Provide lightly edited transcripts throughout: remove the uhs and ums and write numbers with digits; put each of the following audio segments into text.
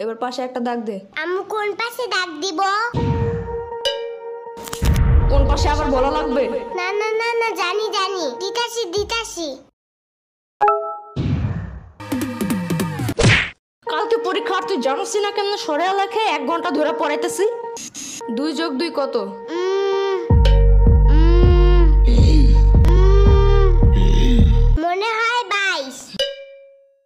এবার পাশে একটা দাগ দে। আম্মু কোন পাশে দাগ দিব? কোন পাশে আবার বলা লাগবে? না না না না, জানি জানি, দিতাছি দিতাছি। কালকে পরীক্ষা, তুই জানিস না কেমন সরে লেখে 1 ঘন্টা ধরে পড়াইতেছি। 2 + 2 কত? মনে হয় 22।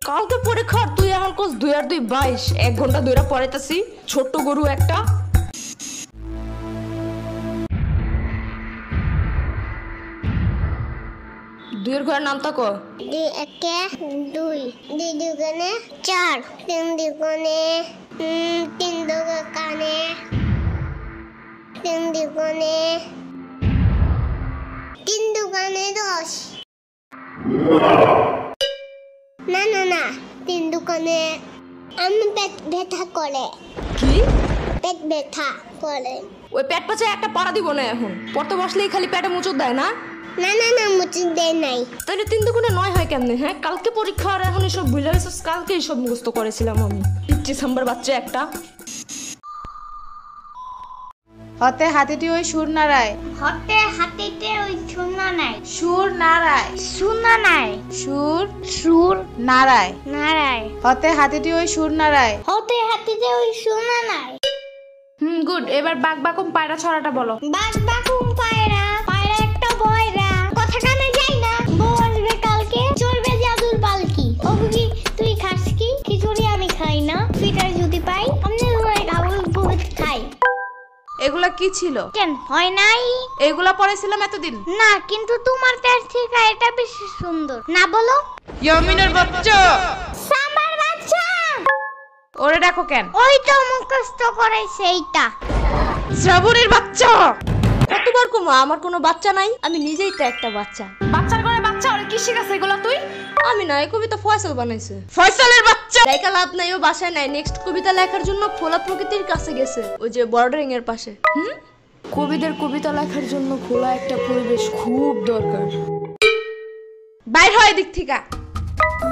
কালকে পরীক্ষা, তুই আমার কোস 2 আর 2 22। 1 ঘন্টা ধরে পড়াইতেছি, ছোট্ট গরু একটা। দুইয়ের ঘরের নামটা ক? 2 একে 2, 2 দুগুণে 4, 3 দুগুণে 3 দুগুণে 3 দুগুণে 3 দুগুণে 10। না না না, 3 দুগুণে আমি পেট ব্যথা করে। কি? পেট ব্যথা করে। ওই পেট পাচে একটা পাড়া দিব না এখন। পড়তে বসলেই খালি পেটে মুচড় দেয় না? না না না, মুচি দেয় নাই। তাহলে 3 দুগুণে 9 হয় কেমনে? হ্যাঁ, কালকে পরীক্ষা আর এখন এসব ভুলে গেছিস? কালকে এসব মুখস্থ করেছিলাম আমি। পিচ্চি সাম্বার বাচ্চা একটা। হতে হাতিটি ওই সুর নাড়ায়। হতে হাতিতে ওই শূন্য নাই। সুর নাড়ায়। শূন্য নাই। সুর সুর নাড়ায়। নাড়ায়। হতে হাতিটি ওই সুর নাড়ায়। হতে হাতিতে ওই শূন্য নাই। গুড। এবার বাক বাকুম পায়রা ছড়াটা বলো। বাক বাকুম পায়রা, পায়রা একটা বয়রা, কথা কানে যাই না, বউ আসবে কালকে, চলবে জাদুর পালকি। ও বুঝি তুই খাস কি? খিচুড়ি আমি খাই না, পিঠার যদি পাই আমনে ধরে খাবো, বহুত খাই। এগুলা কি ছিল? কেন হয় নাই? এগুলা পড়েছিলাম এতদিন। না, কিন্তু তোমার কাছ থেকে এটা বেশি সুন্দর। না বলো? ইয়ামিনের বাচ্চা। সাম্বার বাচ্চা। ওরে দেখো কেন? ওই তো মুখস্থ করে সেইটা। শ্রাবণের বাচ্চা। কতবার কমা, আমার কোনো বাচ্চা নাই, আমি নিজেই তো একটা বাচ্চা। বাচ্চার ঘরে বাচ্চা, ওরে কি শিখাছে এগুলা তুই? আমি না, এই কবিতা ফয়সাল বানাইছে। ফয়সালের বাচ্চা। লেখা লাভ নাই, ও বাসায় নাই। নেক্সট কবিতা লেখার জন্য খোলা প্রকৃতির কাছে গেছে, ওই যে বর্ডারিং এর পাশে। কবিদের কবিতা লেখার জন্য খোলা একটা পরিবেশ খুব দরকার। বাইর হয় দিক থেকে।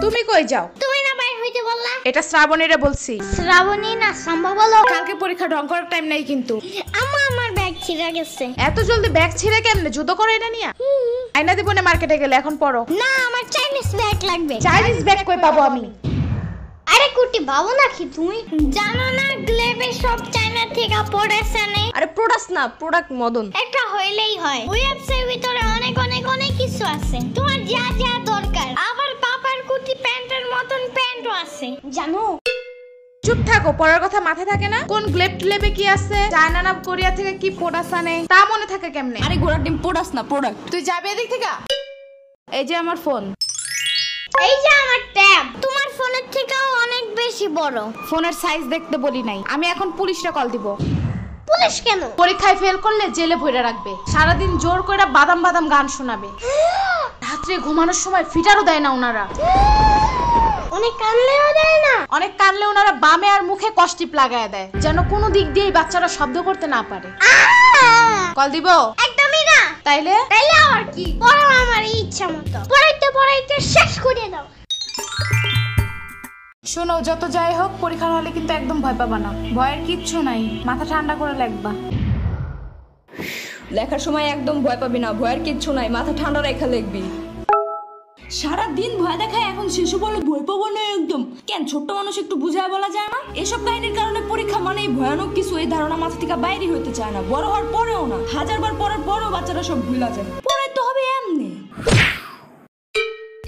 তুমি কই যাও? তুমি না বাইর হইতে বললা? এটা শ্রাবণীরে বলছি। শ্রাবণী না সম্ভব বলো। কালকে পরীক্ষা ঢং করার টাইম নাই কিন্তু। আমার ব্যাগ ছিঁড়ে গেছে। এত জলদি ব্যাগ ছিঁড়ে কেমনে? যুদ্ধ করে এটা নিয়া? আইনা দিব না মার্কেটে গেলে, এখন পড়ো। না, আমার চাইনিজ ব্যাগ লাগবে। চাইনিজ ব্যাগ কই পাবো আমি? আরে কুটি বাবু নাকি তুমি? জানো না গ্লেবে সব চায়না থেকে পড়েছে নে? আরে প্রোডাক্ট না, প্রোডাক্ট মদন। একটা হইলেই হয়। ওয়েবসাইটের ভিতরে অনেক অনেক অনেক কিছু আছে, তোমার যা যা দরকার। আবার পাপার কুটি প্যান্টের মতন প্যান্টও আছে, জানো? চুপ থাকো, পড়ার কথা মাথায় থাকে না? কোন গ্লেবে কি আছে, চায়না না কোরিয়া থেকে কি প্রোডাক্ট আনে, তা মনে থাকে কেমনে? আরে ঘোড়ার ডিম প্রোডাক্ট না, প্রোডাক্ট। তুই যাবে এদিক থেকে। এই যে আমার ফোন। এই যে আমার ট্যাব, তোমার ফোনের থেকেও অনেক বেশি বড়। ফোনের সাইজ দেখতে বলি নাই। আমি এখন পুলিশে কল দিব। পুলিশ কেন? পরীক্ষায় ফেল করলে জেলে ভরে রাখবে, সারাদিন জোর করে বাদাম বাদাম গান শোনাবে, রাত্রে ঘুমানোর সময় ফিটারও দেয় না ওনারা। অনেক কানলেও দেয় না? অনেক কানলে ওনারা বামে আর মুখে কষ্টিপ লাগায় দেয়, যেন কোনো দিক দিয়ে বাচ্চারা শব্দ করতে না পারে। কল দিব? একদমই না। তাইলে তাইলে আর কি? পড়ো আমার ইচ্ছা মতো, পড়াইতে পড়াইতে শেষ করে দাও। শোনো, যত যাই হোক পরীক্ষার হলে কিন্তু একদম ভয় পাবা না। ভয়ের কিচ্ছু নাই, মাথা ঠান্ডা করে লিখবা। লেখার সময় একদম ভয় পাবি না, ভয়ের কিচ্ছু নাই, মাথা ঠান্ডা রেখা লিখবি। সারাদিন ভয় দেখায়, এখন শিশু বলে ভয় পাবো না একদম। কেন, ছোট্ট মানুষ একটু বুঝায় বলা যায় না? এসব কাহিনীর কারণে পরীক্ষা মানেই ভয়ানক কিছু, এই ধারণা মাথা থেকে বাইরে হইতে চায় না। বড় হওয়ার পরেও না, 1000 বার পড়ার পরেও বাচ্চারা সব ভুলা যায়। পরে তো হবে এমনি।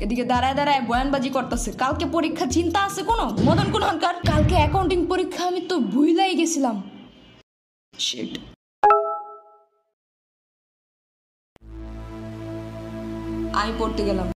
এদিকে দাঁড়ায় দাঁড়ায় বয়ানবাজি করতেছে। কালকে পরীক্ষা, চিন্তা আছে কোনো? মদন কোন হনকার? কালকে অ্যাকাউন্টিং পরীক্ষা, আমি তো ভুলাই গেছিলাম। শিট। আমি পড়তে গেলাম।